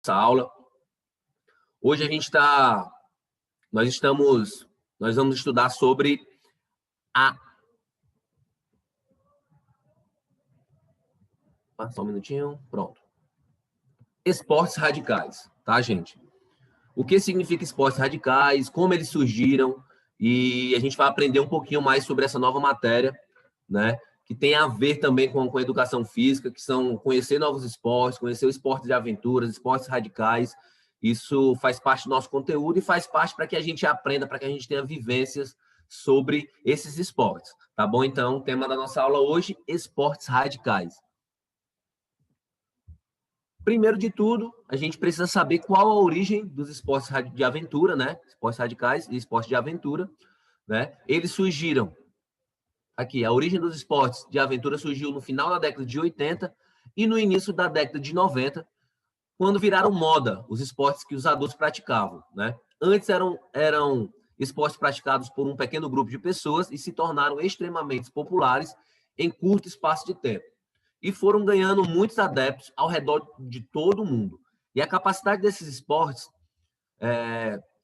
essa aula. Hoje nós vamos estudar sobre só um minutinho, pronto. Esportes radicais, tá, gente? O que significa esportes radicais, como eles surgiram, e a gente vai aprender um pouquinho mais sobre essa nova matéria, né? Que tem a ver também com a educação física, que são conhecer novos esportes, conhecer o esporte de aventuras, esportes radicais. Isso faz parte do nosso conteúdo e faz parte para que a gente aprenda, para que a gente tenha vivências sobre esses esportes, tá bom? Então, o tema da nossa aula hoje, esportes radicais. Primeiro de tudo, a gente precisa saber qual a origem dos esportes de aventura, né? Esportes radicais e esportes de aventura, né? Eles surgiram aqui, a origem dos esportes de aventura surgiu no final da década de 80 e no início da década de 90, quando viraram moda os esportes que os adultos praticavam, né? Antes eram esportes praticados por um pequeno grupo de pessoas e se tornaram extremamente populares em curto espaço de tempo. E foram ganhando muitos adeptos ao redor de todo o mundo. E a capacidade desses esportes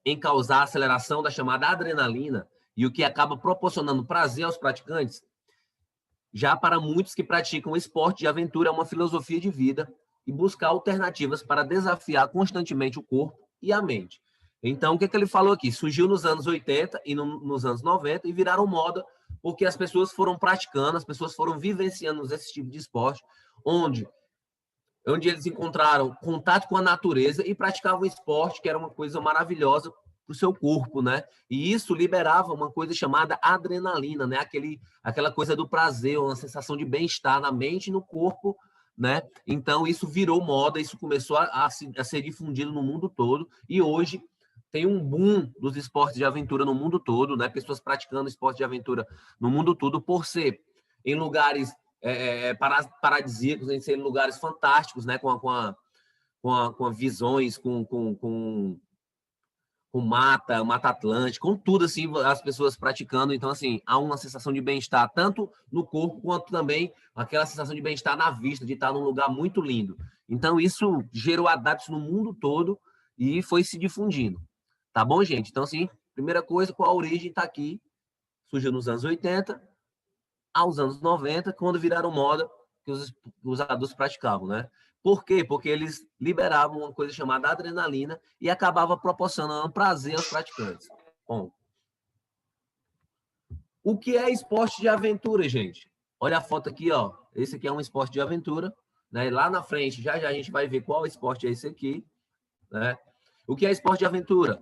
em causar a aceleração da chamada adrenalina e o que acaba proporcionando prazer aos praticantes, já para muitos que praticam esporte de aventura é uma filosofia de vida e buscar alternativas para desafiar constantemente o corpo e a mente. Então, o que ele falou aqui? Surgiu nos anos 80 e nos anos 90 e viraram moda porque as pessoas foram praticando, as pessoas foram vivenciando esse tipo de esporte, onde eles encontraram contato com a natureza e praticavam um esporte que era uma coisa maravilhosa para o seu corpo, né? E isso liberava uma coisa chamada adrenalina, né? Aquela coisa do prazer, uma sensação de bem-estar na mente e no corpo, né? Então, isso virou moda, isso começou a ser difundido no mundo todo, e hoje tem um boom dos esportes de aventura no mundo todo, né? Pessoas praticando esporte de aventura no mundo todo por ser em lugares paradisíacos, em ser lugares fantásticos, né? Com visões, com mata atlântica, com tudo assim, as pessoas praticando. Então, assim, há uma sensação de bem-estar, tanto no corpo, quanto também aquela sensação de bem-estar na vista, de estar num lugar muito lindo. Então, isso gerou adeptos no mundo todo e foi se difundindo. Tá bom, gente? Então, assim, primeira coisa, qual a origem está aqui. Surgiu nos anos 80, aos anos 90, quando viraram moda que os adultos praticavam, né? Por quê? Porque eles liberavam uma coisa chamada adrenalina e acabava proporcionando prazer aos praticantes. Bom, o que é esporte de aventura, gente? Olha a foto aqui, ó. Esse aqui é um esporte de aventura, né? Lá na frente, já a gente vai ver qual esporte é esse aqui, né? O que é esporte de aventura?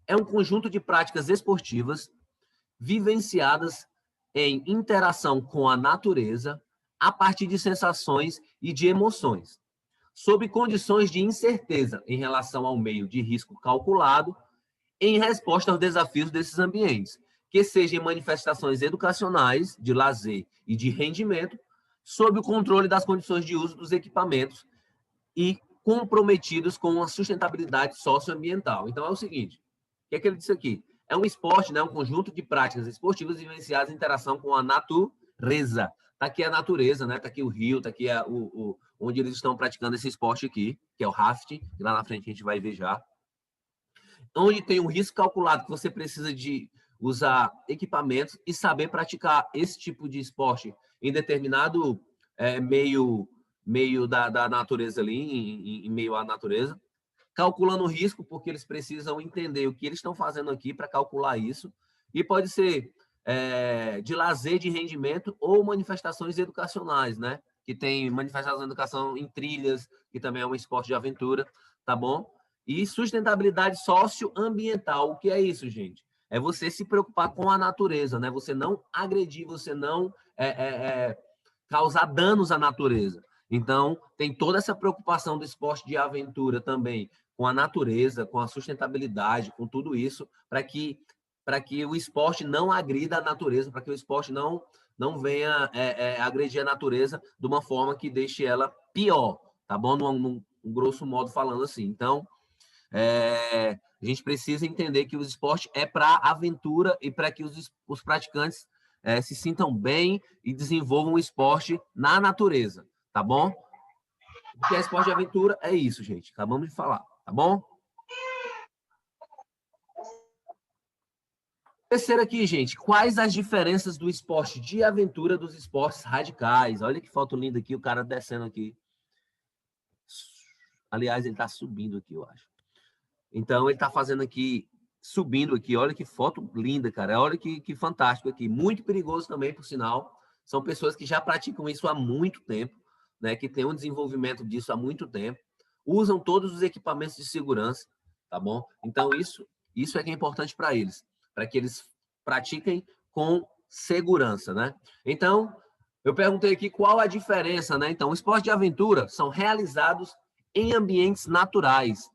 É um conjunto de práticas esportivas vivenciadas em interação com a natureza a partir de sensações e de emoções, sob condições de incerteza em relação ao meio de risco calculado, em resposta aos desafios desses ambientes, que sejam manifestações educacionais, de lazer e de rendimento, sob o controle das condições de uso dos equipamentos e comprometidos com a sustentabilidade socioambiental. Então, é o seguinte, o que é que ele disse aqui? É um esporte, né, um conjunto de práticas esportivas vivenciadas em interação com a natureza. Está aqui a natureza, né? Está aqui o rio, está aqui onde eles estão praticando esse esporte aqui, que é o rafting, que lá na frente a gente vai ver já. Onde tem um risco calculado que você precisa de usar equipamentos e saber praticar esse tipo de esporte em determinado meio da natureza ali, em meio à natureza, calculando o risco, porque eles precisam entender o que eles estão fazendo aqui para calcular isso, e pode ser de lazer, de rendimento ou manifestações educacionais, né? Que tem manifestação de educação em trilhas, que também é um esporte de aventura, tá bom? E sustentabilidade socioambiental. O que é isso, gente? É você se preocupar com a natureza, né? Você não agredir, você não causar danos à natureza. Então, tem toda essa preocupação do esporte de aventura também com a natureza, com a sustentabilidade, com tudo isso, para que o esporte não agrida a natureza, para que o esporte não venha agredir a natureza de uma forma que deixe ela pior, tá bom? Num grosso modo falando assim. Então, a gente precisa entender que o esporte é para aventura e para que os praticantes se sintam bem e desenvolvam o esporte na natureza, tá bom? O que é esporte de aventura é isso, gente. Acabamos de falar, tá bom? Terceiro aqui, gente. Quais as diferenças do esporte de aventura dos esportes radicais? Olha que foto linda aqui, o cara descendo aqui. Aliás, ele está subindo aqui, eu acho. Então, ele está fazendo aqui, subindo aqui. Olha que foto linda, cara. Olha que fantástico aqui. Muito perigoso também, por sinal. São pessoas que já praticam isso há muito tempo, né? Que têm um desenvolvimento disso há muito tempo. Usam todos os equipamentos de segurança, tá bom? Então, isso é que é importante para que eles pratiquem com segurança, né? Então, eu perguntei aqui qual a diferença, né? Então, o esporte de aventura são realizados em ambientes naturais.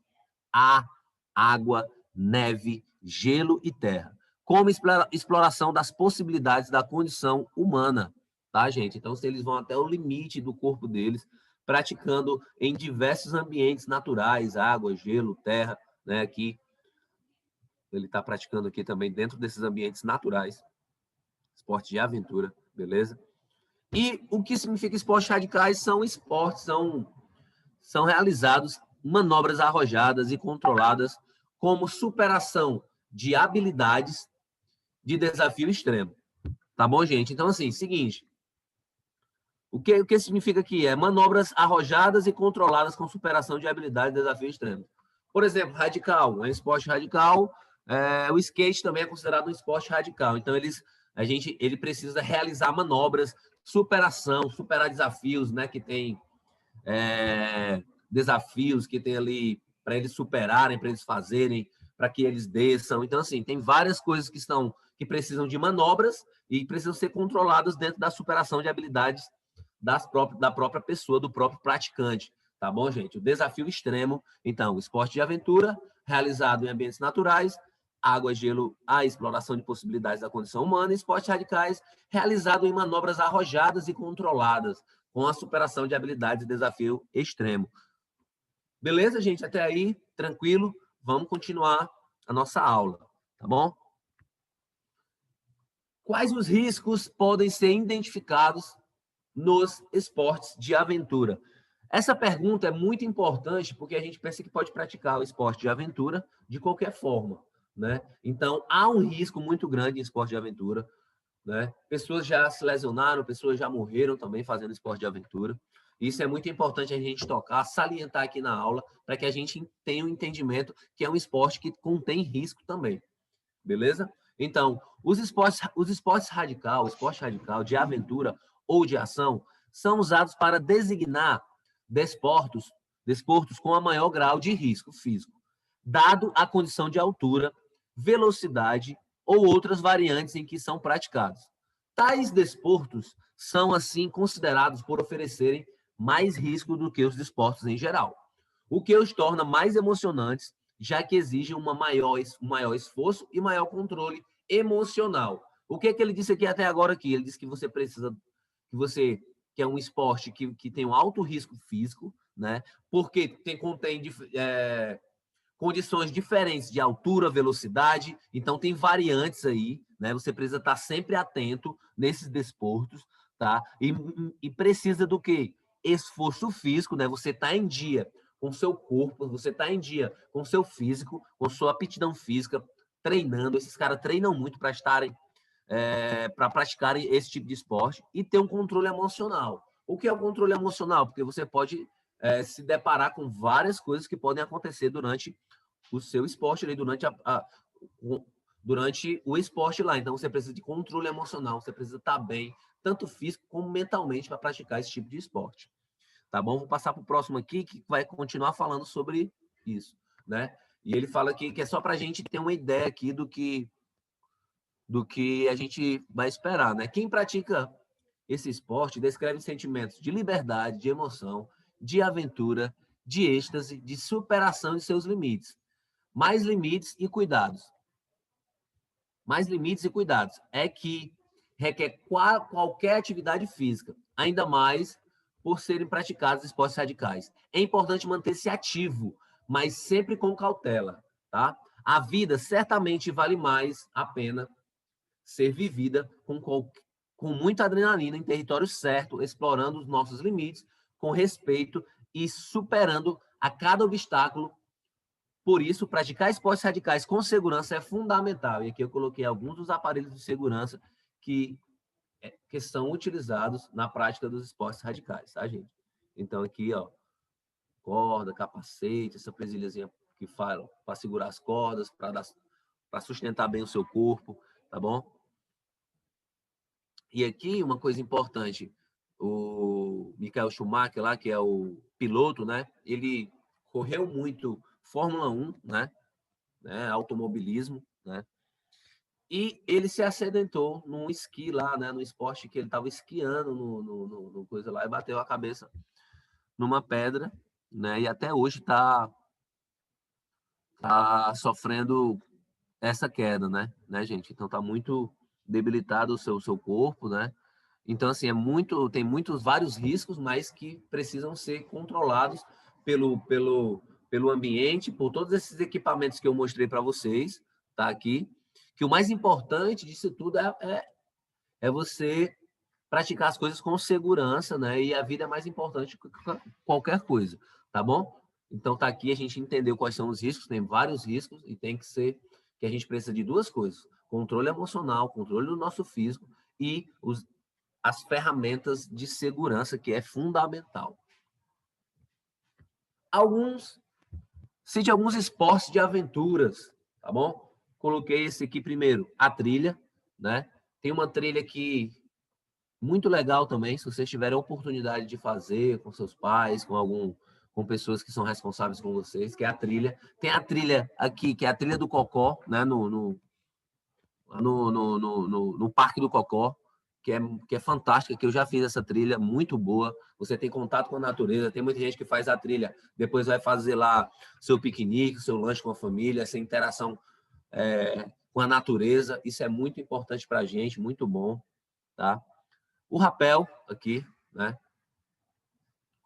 Ar, água, neve, gelo e terra, como exploração das possibilidades da condição humana, tá, gente? Então, se eles vão até o limite do corpo deles, praticando em diversos ambientes naturais, água, gelo, terra, né? Aqui, ele está praticando aqui também dentro desses ambientes naturais, esporte de aventura, beleza? E o que significa esportes radicais? São esportes, são realizados manobras arrojadas e controladas como superação de habilidades de desafio extremo. Tá bom, gente? Então, assim, seguinte. O que significa aqui? É manobras arrojadas e controladas com superação de habilidades de desafio extremo. Por exemplo, radical, é um esporte radical. O skate também é considerado um esporte radical. Então, ele precisa realizar manobras, superação, superar desafios, né? Que tem desafios que tem ali para eles superarem, para eles fazerem, para que eles desçam. Então, assim, tem várias coisas que precisam de manobras e precisam ser controladas dentro da superação de habilidades da própria pessoa, do próprio praticante. Tá bom, gente? O desafio extremo, então, esporte de aventura, realizado em ambientes naturais, água, gelo, a exploração de possibilidades da condição humana, e esportes radicais, realizado em manobras arrojadas e controladas, com a superação de habilidades e desafio extremo. Beleza, gente? Até aí, tranquilo? Vamos continuar a nossa aula, tá bom? Quais os riscos podem ser identificados nos esportes de aventura? Essa pergunta é muito importante porque a gente pensa que pode praticar o esporte de aventura de qualquer forma, né? Então, há um risco muito grande em esporte de aventura, né? Pessoas já se lesionaram, pessoas já morreram também fazendo esporte de aventura. Isso é muito importante a gente tocar, salientar aqui na aula, para que a gente tenha um entendimento que é um esporte que contém risco também. Beleza? Então, o esporte radical de aventura ou de ação, são usados para designar desportos com a maior grau de risco físico, dado a condição de altura, velocidade ou outras variantes em que são praticados. Tais desportos são, assim, considerados por oferecerem mais risco do que os desportos em geral, o que os torna mais emocionantes, já que exigem um maior esforço e maior controle emocional. O que ele disse aqui até agora aqui? Ele disse que você precisa, que é um esporte que tem um alto risco físico, né? Porque contém condições diferentes de altura, velocidade, então tem variantes aí, né? Você precisa estar sempre atento nesses desportos, tá? E precisa do quê? Esforço físico, né? Você está em dia com o seu corpo, você está em dia com o seu físico, com sua aptidão física, treinando. Esses caras treinam muito para para praticarem esse tipo de esporte e ter um controle emocional. O que é o controle emocional? Porque você pode se deparar com várias coisas que podem acontecer durante o seu esporte, durante o esporte lá. Então, você precisa de controle emocional, você precisa estar bem, tanto físico como mentalmente, para praticar esse tipo de esporte. Tá bom? Vou passar para o próximo aqui, que vai continuar falando sobre isso, né? E ele fala aqui que é só para a gente ter uma ideia aqui do que a gente vai esperar, né? Quem pratica esse esporte descreve sentimentos de liberdade, de emoção, de aventura, de êxtase, de superação de seus limites. Mais limites e cuidados. Mais limites e cuidados. É que requer qualquer atividade física, ainda mais por serem praticados esportes radicais. É importante manter-se ativo, mas sempre com cautela, tá? A vida certamente vale mais a pena ser vivida com muita adrenalina em território certo, explorando os nossos limites, com respeito e superando a cada obstáculo. Por isso, praticar esportes radicais com segurança é fundamental. E aqui eu coloquei alguns dos aparelhos de segurança que são utilizados na prática dos esportes radicais, tá, gente? Então, aqui, ó, corda, capacete, essa presilhazinha que falam para segurar as cordas, para sustentar bem o seu corpo, tá bom? E aqui, uma coisa importante, o Michael Schumacher, lá, que é o piloto, né? Ele correu muito Fórmula 1, né? Automobilismo, né? E ele se acidentou num esqui lá, né? No esporte que ele estava esquiando no coisa lá e bateu a cabeça numa pedra, né? E até hoje tá sofrendo essa queda, né, gente? Então tá muito debilitado o seu corpo, né? Então assim, tem vários riscos, mas que precisam ser controlados pelo ambiente, por todos esses equipamentos que eu mostrei para vocês, tá aqui. Que o mais importante disso tudo é você praticar as coisas com segurança, né? E a vida é mais importante que qualquer coisa, tá bom? Então tá aqui, a gente entendeu quais são os riscos, tem vários riscos e tem que a gente precisa de duas coisas: controle emocional, controle do nosso físico e as ferramentas de segurança, que é fundamental. Cite alguns esportes de aventuras, tá bom? Coloquei esse aqui primeiro, a trilha, né? Tem uma trilha que muito legal também, se vocês tiverem a oportunidade de fazer com seus pais, com pessoas que são responsáveis com vocês, que é a trilha. Tem a trilha aqui, que é a trilha do Cocó, né? No Parque do Cocó, que é fantástica, que eu já fiz essa trilha, muito boa. Você tem contato com a natureza, tem muita gente que faz a trilha, depois vai fazer lá seu piquenique, seu lanche com a família, essa interação com a natureza. Isso é muito importante para a gente, muito bom, tá? O rapel aqui, né?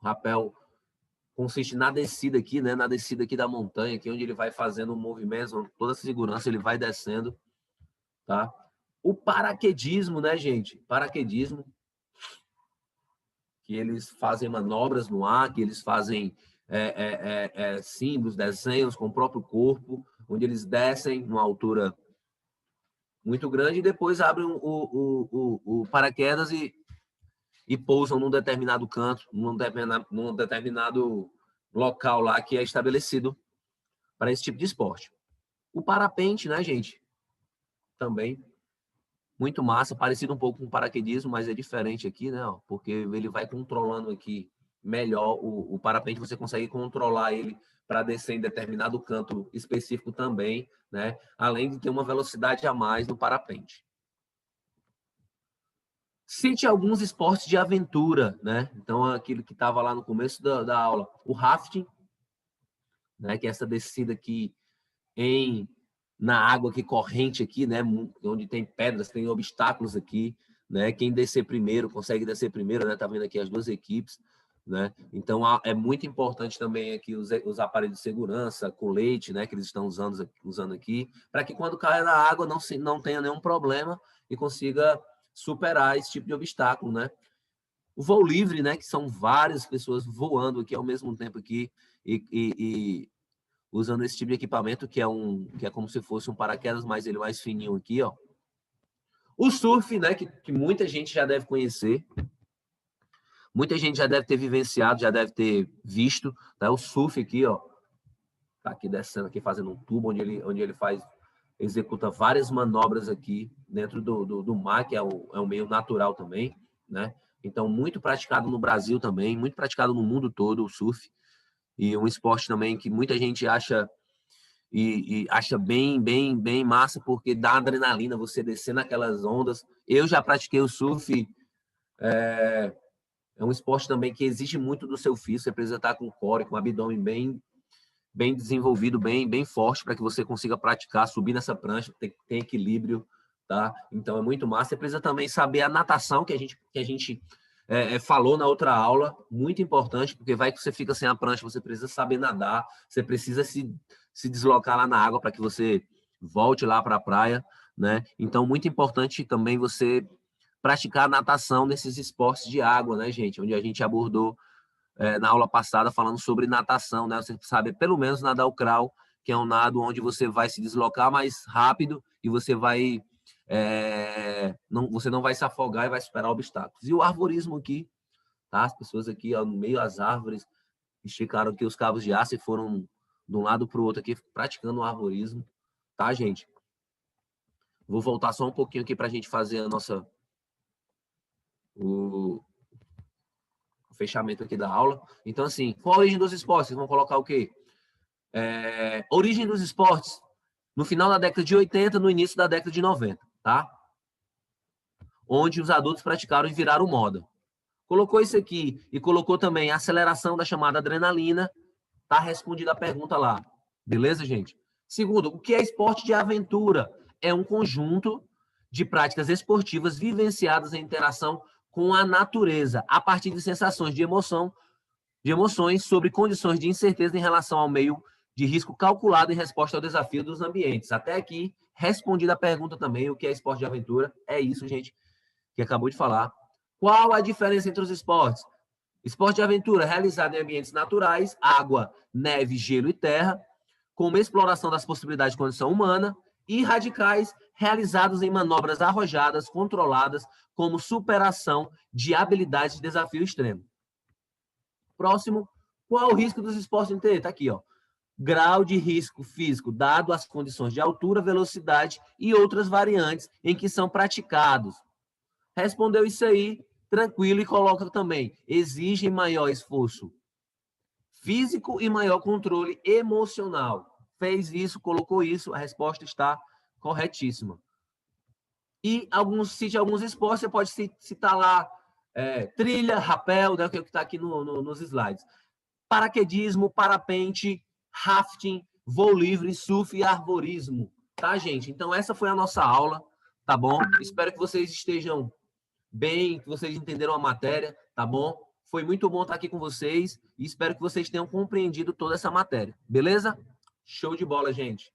O rapel consiste na descida aqui, né? Na descida aqui da montanha, aqui onde ele vai fazendo um movimento, toda a segurança, ele vai descendo, tá? O paraquedismo, né, gente? Paraquedismo, que eles fazem manobras no ar, que eles fazem símbolos, desenhos com o próprio corpo, onde eles descem numa altura muito grande e depois abrem o paraquedas e pousam num determinado canto, num determinado local lá que é estabelecido para esse tipo de esporte. O parapente, né, gente? Também muito massa, parecido um pouco com o paraquedismo, mas é diferente aqui, né? Porque ele vai controlando aqui melhor o parapente, você consegue controlar ele para descer em determinado canto específico também, né? Além de ter uma velocidade a mais no parapente. Cite alguns esportes de aventura, né? Então, aquilo que estava lá no começo da aula, o rafting, né? Que é essa descida aqui na água aqui corrente aqui, né? Onde tem pedras, tem obstáculos aqui, né? Quem descer primeiro consegue descer primeiro, né? Tá vendo aqui as duas equipes, né? Então é muito importante também aqui os aparelhos de segurança, colete, né? Que eles estão usando aqui, para que quando caia na água não tenha nenhum problema e consiga superar esse tipo de obstáculo, né? O voo livre, né? Que são várias pessoas voando aqui ao mesmo tempo aqui e usando esse tipo de equipamento que é como se fosse um paraquedas, mas ele mais fininho aqui, ó. O surf, né? Que muita gente já deve conhecer, muita gente já deve ter vivenciado, já deve ter visto, né? O surf aqui, ó, tá aqui descendo aqui fazendo um tubo onde ele executa várias manobras aqui dentro do mar, que é um meio natural também, né? Então, muito praticado no Brasil também, muito praticado no mundo todo, o surf. E um esporte também que muita gente acha acha bem massa, porque dá adrenalina você descer naquelas ondas. Eu já pratiquei o surf, é um esporte também que exige muito do seu físico, você precisa estar com o core, com o abdômen bem desenvolvido, bem forte, para que você consiga praticar, subir nessa prancha, tem equilíbrio, tá? Então é muito massa. Você precisa também saber a natação, que a gente falou na outra aula, muito importante, porque vai que você fica sem a prancha, você precisa saber nadar, você precisa se deslocar lá na água para que você volte lá para a praia, né? Então, muito importante também você praticar a natação nesses esportes de água, né, gente? Onde a gente abordou na aula passada falando sobre natação, né? Você sabe pelo menos nadar o crawl, que é um nado onde você vai se deslocar mais rápido e você vai você não vai se afogar e vai superar obstáculos. E o arvorismo aqui, tá? As pessoas aqui, ó, no meio das árvores, esticaram aqui os cabos de aço e foram de um lado para o outro aqui praticando o arvorismo, tá, gente? Vou voltar só um pouquinho aqui para a gente fazer a nossa o fechamento aqui da aula. Então, assim, qual a origem dos esportes? Vamos colocar o quê? Origem dos esportes no final da década de 80, no início da década de 90, tá? Onde os adultos praticaram e viraram moda. Colocou isso aqui e colocou também a aceleração da chamada adrenalina, tá respondida a pergunta lá. Beleza, gente? Segundo, o que é esporte de aventura? É um conjunto de práticas esportivas vivenciadas em interação com a natureza, a partir de sensações de emoções sobre condições de incerteza em relação ao meio de risco calculado em resposta ao desafio dos ambientes. Até aqui, respondida a pergunta também, o que é esporte de aventura? É isso, gente, que acabou de falar. Qual a diferença entre os esportes? Esporte de aventura realizado em ambientes naturais, água, neve, gelo e terra, com uma exploração das possibilidades de condição humana, e radicais realizados em manobras arrojadas, controladas, como superação de habilidades de desafio extremo. Próximo, qual o risco dos esportes de Está aqui, ó. Grau de risco físico dado as condições de altura, velocidade e outras variantes em que são praticados. Respondeu isso aí, tranquilo, e coloca também, exigem maior esforço físico e maior controle emocional. Fez isso, colocou isso, a resposta está corretíssima. E cite alguns esportes, você pode citar lá trilha, rapel, né, que é o que está aqui nos slides. Paraquedismo, parapente, rafting, voo livre, surf e arborismo. Tá, gente? Então, essa foi a nossa aula, tá bom? Espero que vocês estejam bem, que vocês entenderam a matéria, tá bom? Foi muito bom estar aqui com vocês e espero que vocês tenham compreendido toda essa matéria, beleza? Show de bola, gente!